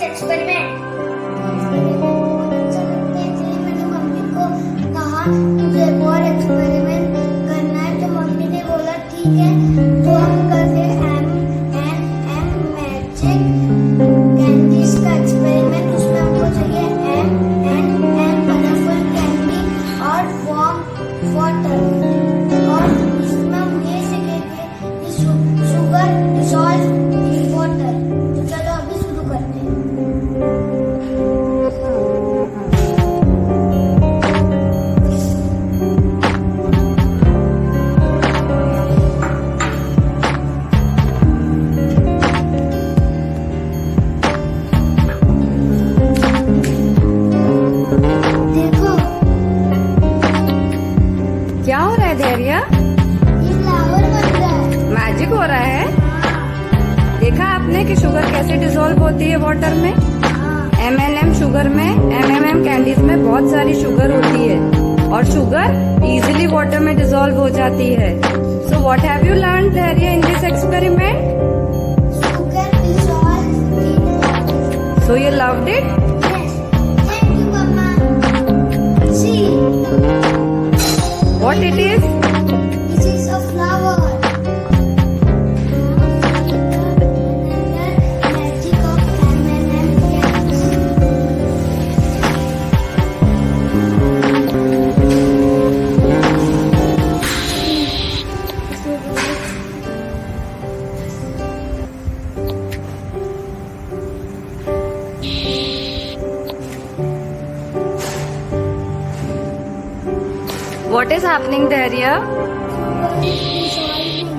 Experiment मैंने mummy को कहा मुझे और एक्सपेरिमेंट करना है, तो मम्मी ने बोला ठीक है, तो हम करते M&M मैजिक कैंडीज का एक्सपेरिमेंट। उसमें हमको चाहिए M&M कलरफुल कैंडी और वार्म वाटर, और इसमें हम ये सीखेंगे कि शुगर डिसॉल्व इन वाटर। तो चलो अभी शुरू करते हैं। देखो क्या हो रहा है धैर्य? ये फ्लावर बन रहा है। मैजिक हो रहा है। देखा आपने कि शुगर कैसे डिसॉल्व होती है वाटर में? M&M शुगर में, M&M कैंडीज में बहुत सारी शुगर होती है और शुगर इजीली वाटर में डिसॉल्व हो जाती है। So what have you learn धैर्य in this experiment? Sugar dissolves in water. So you loved it? Yes. Thank you, Mama. See, what it is? this is a flower. Another magic of M&M candies. What is happening धैर्य? Sugar is dissolving.